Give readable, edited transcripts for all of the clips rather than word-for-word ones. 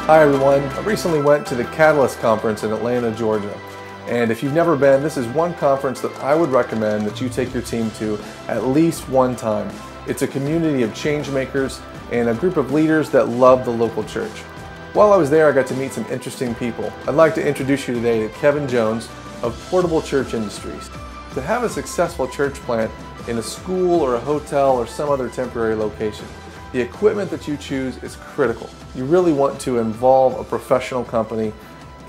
Hi everyone, I recently went to the Catalyst Conference in Atlanta, Georgia. And if you've never been, this is one conference that I would recommend that you take your team to at least one time. It's a community of change makers and a group of leaders that love the local church. While I was there, I got to meet some interesting people. I'd like to introduce you today to Kevin Jones of Portable Church Industries. To have a successful church plant in a school or a hotel or some other temporary location, the equipment that you choose is critical. You really want to involve a professional company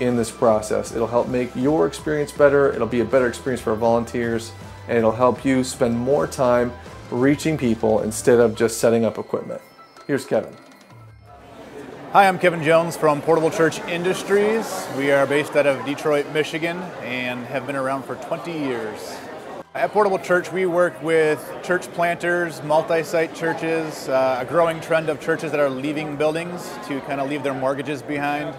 in this process. It'll help make your experience better, it'll be a better experience for our volunteers, and it'll help you spend more time reaching people instead of just setting up equipment. Here's Kevin. Hi, I'm Kevin Jones from Portable Church Industries. We are based out of Detroit, Michigan, and have been around for 20 years. At Portable Church, we work with church planters, multi-site churches, a growing trend of churches that are leaving buildings to kind of leave their mortgages behind,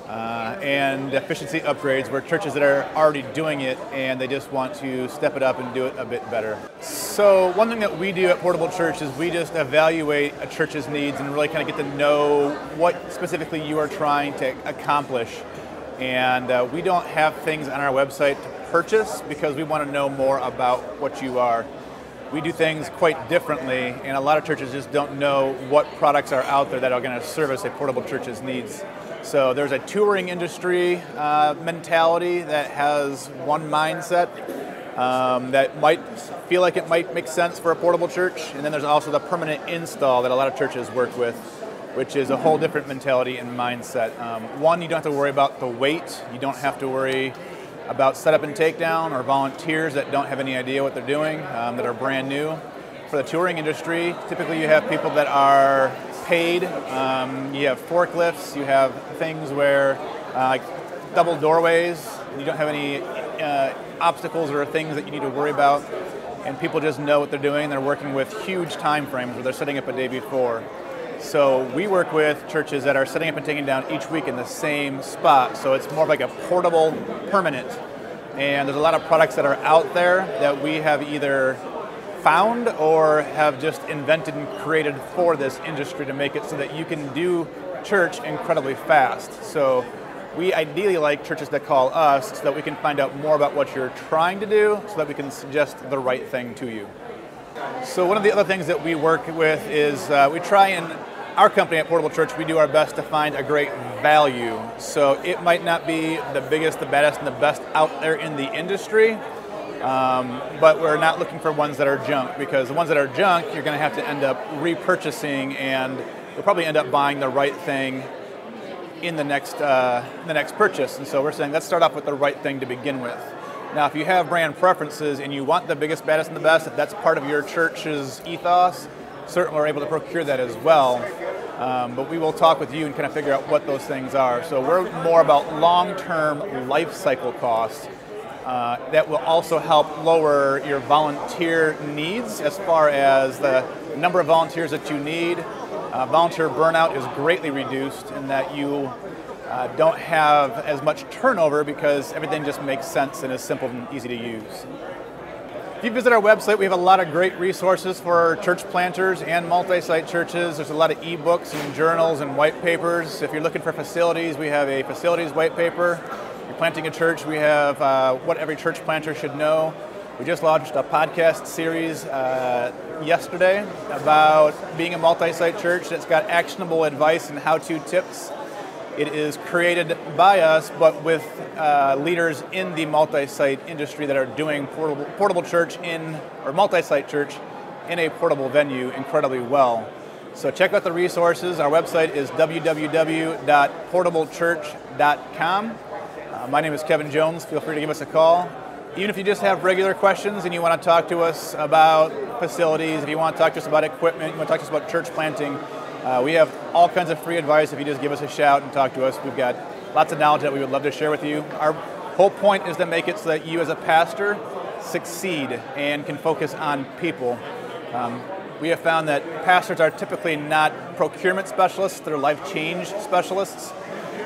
and efficiency upgrades where churches that are already doing it and they just want to step it up and do it a bit better. So one thing that we do at Portable Church is we just evaluate a church's needs and really kind of get to know what specifically you are trying to accomplish. And we don't have things on our website to purchase because we want to know more about what you are. We do things quite differently, and a lot of churches just don't know what products are out there that are going to service a Portable Church's needs. So there's a touring industry mentality that has one mindset that might feel like it might make sense for a portable church, and then there's also the permanent install that a lot of churches work with, which is a whole different mentality and mindset. One, you don't have to worry about the weight. You don't have to worry about setup and takedown or volunteers that don't have any idea what they're doing, that are brand new. For the touring industry, typically you have people that are paid. You have forklifts, you have things where like double doorways, you don't have any obstacles or things that you need to worry about, and people just know what they're doing. They're working with huge time frames where they're setting up a day before. So we work with churches that are setting up and taking down each week in the same spot. So it's more of like a portable permanent. And there's a lot of products that are out there that we have either found or have just invented and created for this industry to make it so that you can do church incredibly fast. So we ideally like churches that call us so that we can find out more about what you're trying to do so that we can suggest the right thing to you. So one of the other things that we work with is we try and our company at Portable Church, we do our best to find a great value. So it might not be the biggest, the baddest, and the best out there in the industry, but we're not looking for ones that are junk, because the ones that are junk, you're going to have to end up repurchasing, and you'll probably end up buying the right thing in the next purchase. And so we're saying, let's start off with the right thing to begin with. Now, if you have brand preferences and you want the biggest, baddest, and the best, if that's part of your church's ethos, certainly we're able to procure that as well. But we will talk with you and kind of figure out what those things are. So we're more about long-term life cycle costs that will also help lower your volunteer needs as far as the number of volunteers that you need. Volunteer burnout is greatly reduced in that you don't have as much turnover because everything just makes sense and is simple and easy to use. If you visit our website, we have a lot of great resources for church planters and multi-site churches. There's a lot of ebooks and journals and white papers. If you're looking for facilities, we have a facilities white paper. If you're planting a church, we have what every church planter should know. We just launched a podcast series yesterday about being a multi-site church that's got actionable advice and how-to tips. It is created by us, but with leaders in the multi-site industry that are doing portable church or multi-site church in a portable venue incredibly well. So check out the resources. Our website is www.portablechurch.com. My name is Kevin Jones. Feel free to give us a call. Even if you just have regular questions and you want to talk to us about facilities, if you want to talk to us about equipment, you want to talk to us about church planting, we have all kinds of free advice if you just give us a shout and talk to us. We've got lots of knowledge that we would love to share with you. Our whole point is to make it so that you as a pastor succeed and can focus on people. We have found that pastors are typically not procurement specialists, they're life change specialists.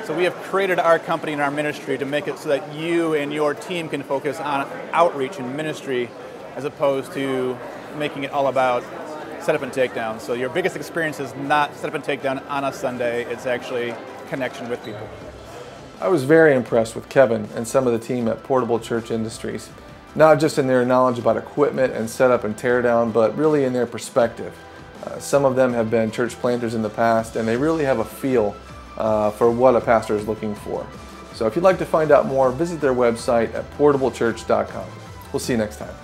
So we have created our company and our ministry to make it so that you and your team can focus on outreach and ministry as opposed to making it all about setup and takedown. So your biggest experience is not setup and takedown on a Sunday. It's actually connection with people. I was very impressed with Kevin and some of the team at Portable Church Industries, not just in their knowledge about equipment and setup and teardown, but really in their perspective. Some of them have been church planters in the past, and they really have a feel for what a pastor is looking for. So if you'd like to find out more, visit their website at portablechurch.com. We'll see you next time.